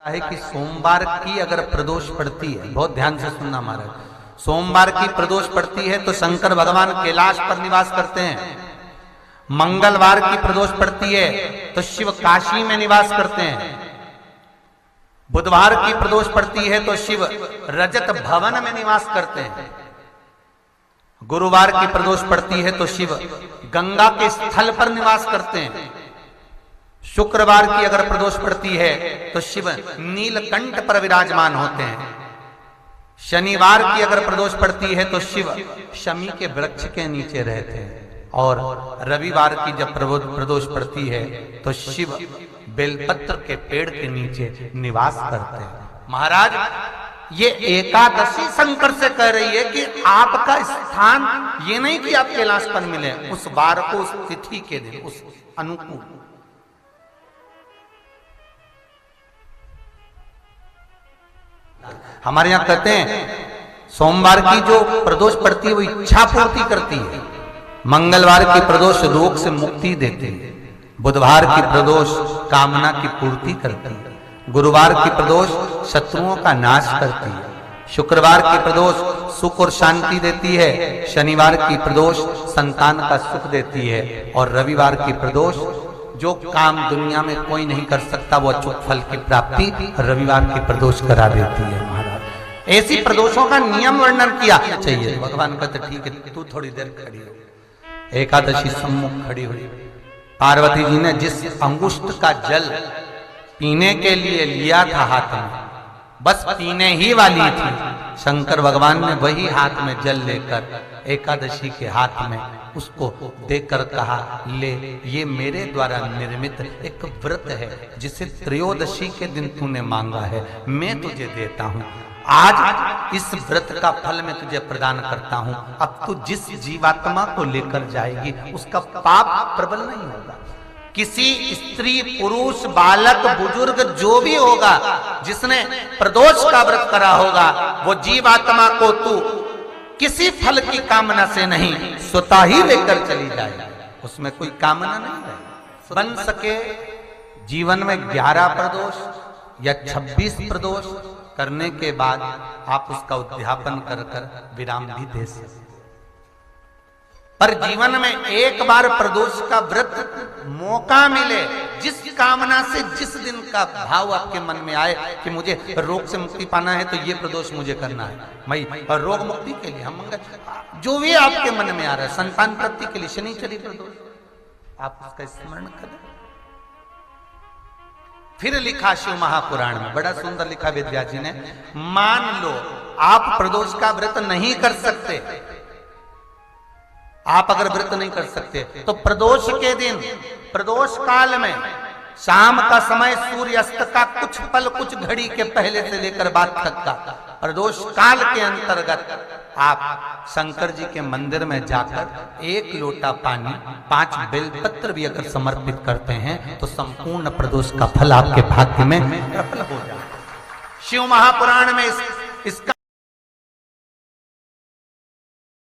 है कि सोमवार की अगर प्रदोष पड़ती है, बहुत ध्यान से सुनना महाराज, सोमवार की प्रदोष पड़ती है तो शंकर भगवान कैलाश पर निवास करते हैं। मंगलवार की प्रदोष पड़ती है तो शिव काशी में निवास करते हैं। बुधवार की प्रदोष पड़ती है तो शिव रजत भवन में निवास करते हैं। गुरुवार की प्रदोष पड़ती है तो शिव गंगा के स्थल पर निवास करते हैं। शुक्रवार की अगर प्रदोष पड़ती है तो शिव नीलकंठ पर विराजमान होते हैं। शनिवार की अगर प्रदोष पड़ती है तो शिव शमी के वृक्ष के नीचे रहते हैं। और रविवार की जब प्रदोष पड़ती है तो शिव बेलपत्र के पेड़ के नीचे निवास करते हैं। महाराज ये एकादशी शंकर से कह रही है कि आपका स्थान ये नहीं कि आप कैलाश पर मिले, उस वार को, उस तिथि के दिन, उस अनुकूल। हमारे यहां कहते हैं सोमवार की जो प्रदोष पड़ती है वो इच्छा पूर्ति करती है। मंगलवार की प्रदोष रोग से मुक्ति देती है। बुधवार की प्रदोष कामना की पूर्ति करती है। गुरुवार की प्रदोष शत्रुओं का नाश करती है। शुक्रवार की प्रदोष सुख और शांति देती है। शनिवार की प्रदोष संतान का सुख देती है। और रविवार की प्रदोष जो काम दुनिया में कोई नहीं कर सकता वो अचूक फल की प्राप्ति रविवार की प्रदोष करा देती है। महाराज ऐसी प्रदोषों का नियम वर्णन किया चाहिए। भगवान कहते ठीक है तू थोड़ी देर खड़ी हो। एकादशी सम्मुख खड़ी हुई। पार्वती जी ने जिस अंगुष्ठ का जल पीने के लिए लिया था हाथ में, बस पीने ही वाली थी, शंकर भगवान ने वही हाथ में जल लेकर एकादशी के हाथ में उसको देकर कहा ले, ये मेरे द्वारा निर्मित एक व्रत है जिसे त्रयोदशी के दिन तूने मांगा है, मैं तुझे देता हूं। आज इस व्रत का फल मैं तुझे प्रदान करता हूं। अब तू जिस जीवात्मा को लेकर जाएगी उसका पाप प्रबल नहीं होगा। किसी स्त्री, पुरुष, बालक, बुजुर्ग जो भी होगा जिसने प्रदोष का व्रत करा होगा वो जीवात्मा को तू किसी फल की कामना से नहीं स्वतः ही लेकर चली जाए। उसमें कोई कामना नहीं है। बन सके जीवन में 11 प्रदोष या 26 प्रदोष करने के बाद आप उसका उद्यापन कर कर विराम भी दे सकते। पर जीवन में एक बार प्रदोष का व्रत मौका मिले, जिस कामना से जिस दिन का भाव आपके मन में आए कि मुझे रोग से मुक्ति पाना है तो ये प्रदोष मुझे करना है, मैं और रोग मुक्ति के लिए हम मंगल जो भी आपके मन में आ रहा है, संतान प्राप्ति के लिए शनिचरी प्रदोष, आप उसका स्मरण करें। फिर लिखा शिव महापुराण में, बड़ा सुंदर लिखा वेदव्यास जी ने, मान लो आप प्रदोष का व्रत नहीं कर सकते, आप अगर व्रत नहीं कर सकते तो प्रदोष के दिन, प्रदोष काल में शाम का समय सूर्यास्त का कुछ पल, कुछ घड़ी के पहले से लेकर बाद तक का प्रदोष काल के अंतर्गत आप शंकर जी के मंदिर में जाकर 1 लोटा पानी, 5 बेलपत्र भी अगर समर्पित करते हैं तो संपूर्ण प्रदोष का फल आपके भाग्य में प्रबल हो जाए। शिव महापुराण में इसका